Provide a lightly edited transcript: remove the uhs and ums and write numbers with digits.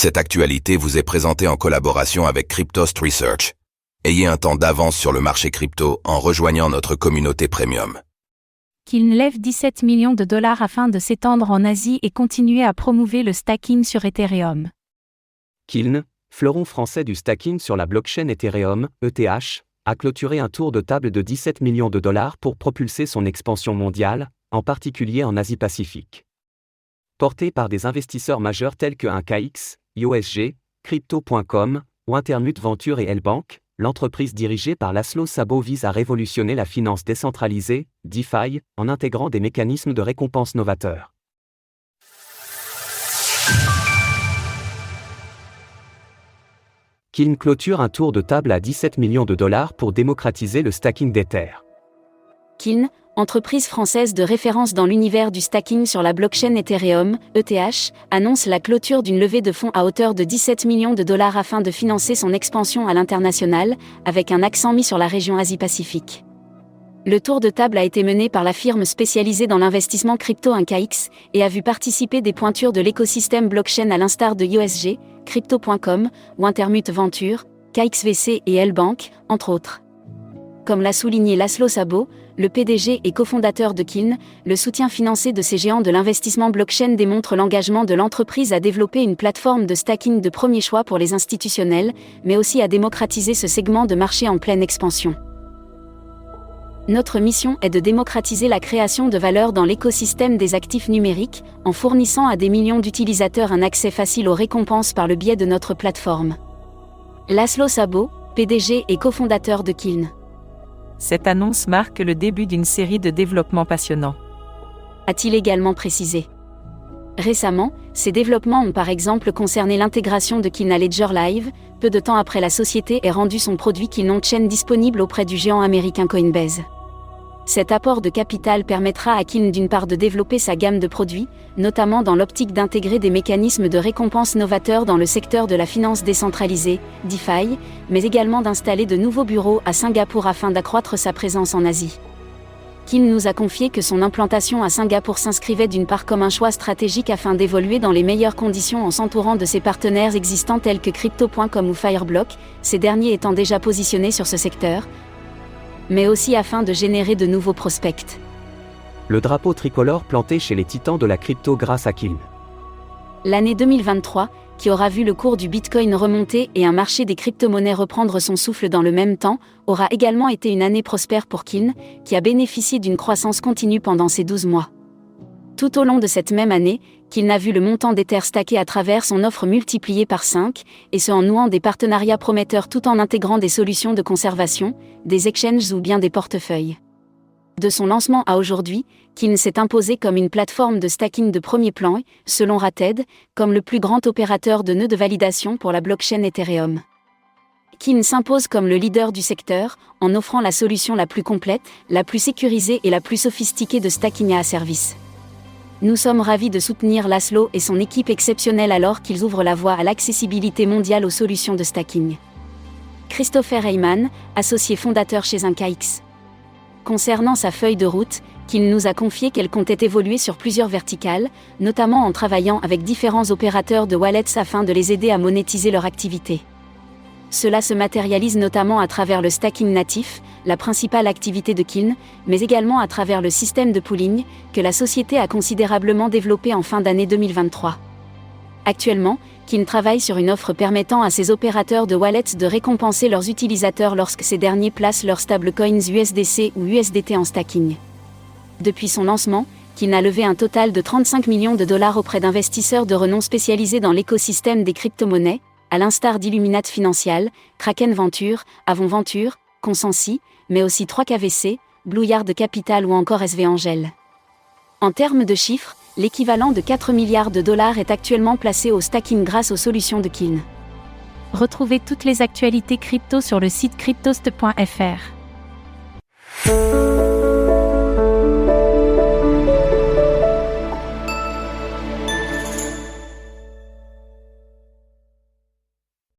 Cette actualité vous est présentée en collaboration avec Cryptost Research. Ayez un temps d'avance sur le marché crypto en rejoignant notre communauté premium. Kiln lève 17 millions de dollars afin de s'étendre en Asie et continuer à promouvoir le stacking sur Ethereum. Kiln, fleuron français du stacking sur la blockchain Ethereum, ETH, a clôturé un tour de table de 17 millions de dollars pour propulser son expansion mondiale, en particulier en Asie-Pacifique. Porté par des investisseurs majeurs tels que 1KX, USG, Crypto.com, Wintermute Venture et L-Bank, l'entreprise dirigée par Laszlo Sabo vise à révolutionner la finance décentralisée, DeFi, en intégrant des mécanismes de récompense novateurs. Kiln clôture un tour de table à 17 millions de dollars pour démocratiser le stacking d'Ether. Kiln, entreprise française de référence dans l'univers du stacking sur la blockchain Ethereum, ETH, annonce la clôture d'une levée de fonds à hauteur de 17 millions de dollars afin de financer son expansion à l'international, avec un accent mis sur la région Asie-Pacifique. Le tour de table a été mené par la firme spécialisée dans l'investissement crypto 1KX et a vu participer des pointures de l'écosystème blockchain à l'instar de USG, Crypto.com, Wintermute Venture, KXVC et L-Bank, entre autres. Comme l'a souligné Laszlo Sabo, le PDG et cofondateur de Kiln, le soutien financier de ces géants de l'investissement blockchain démontre l'engagement de l'entreprise à développer une plateforme de stacking de premier choix pour les institutionnels, mais aussi à démocratiser ce segment de marché en pleine expansion. Notre mission est de démocratiser la création de valeur dans l'écosystème des actifs numériques, en fournissant à des millions d'utilisateurs un accès facile aux récompenses par le biais de notre plateforme. Laszlo Sabo, PDG et cofondateur de Kiln. Cette annonce marque le début d'une série de développements passionnants, a-t-il également précisé. Récemment, ces développements ont par exemple concerné l'intégration de Kiln à Ledger Live, peu de temps après la société ait rendu son produit Kiln On-Chain disponible auprès du géant américain Coinbase. Cet apport de capital permettra à Kiln d'une part de développer sa gamme de produits, notamment dans l'optique d'intégrer des mécanismes de récompense novateurs dans le secteur de la finance décentralisée, DeFi, mais également d'installer de nouveaux bureaux à Singapour afin d'accroître sa présence en Asie. Kiln nous a confié que son implantation à Singapour s'inscrivait d'une part comme un choix stratégique afin d'évoluer dans les meilleures conditions en s'entourant de ses partenaires existants tels que Crypto.com ou Fireblock, ces derniers étant déjà positionnés sur ce secteur, mais aussi afin de générer de nouveaux prospects. Le drapeau tricolore planté chez les titans de la crypto grâce à Kiln. L'année 2023, qui aura vu le cours du Bitcoin remonter et un marché des crypto-monnaies reprendre son souffle dans le même temps, aura également été une année prospère pour Kiln, qui a bénéficié d'une croissance continue pendant ces 12 mois. Tout au long de cette même année, Kiln a vu le montant d'Ether stacké à travers son offre multipliée par 5, et ce en nouant des partenariats prometteurs tout en intégrant des solutions de conservation, des exchanges ou bien des portefeuilles. De son lancement à aujourd'hui, Kiln s'est imposé comme une plateforme de stacking de premier plan, selon Rated, comme le plus grand opérateur de nœuds de validation pour la blockchain Ethereum. Kiln s'impose comme le leader du secteur, en offrant la solution la plus complète, la plus sécurisée et la plus sophistiquée de stacking à service. Nous sommes ravis de soutenir Laszlo et son équipe exceptionnelle alors qu'ils ouvrent la voie à l'accessibilité mondiale aux solutions de stacking. Christopher Heyman, associé fondateur chez 1KX. Concernant sa feuille de route, Kiln nous a confié qu'elle comptait évoluer sur plusieurs verticales, notamment en travaillant avec différents opérateurs de wallets afin de les aider à monétiser leur activité. Cela se matérialise notamment à travers le stacking natif, la principale activité de Kiln, mais également à travers le système de pooling, que la société a considérablement développé en fin d'année 2023. Actuellement, Kiln travaille sur une offre permettant à ses opérateurs de wallets de récompenser leurs utilisateurs lorsque ces derniers placent leurs stablecoins USDC ou USDT en stacking. Depuis son lancement, Kiln a levé un total de 35 millions de dollars auprès d'investisseurs de renom spécialisés dans l'écosystème des crypto-monnaies, à l'instar d'Illuminate Financial, Kraken Venture, Avon Venture, Consensi, mais aussi 3KVC, Blue Yard Capital ou encore SV Angel. En termes de chiffres, l'équivalent de 4 milliards de dollars est actuellement placé au stacking grâce aux solutions de Kiln. Retrouvez toutes les actualités crypto sur le site cryptost.fr.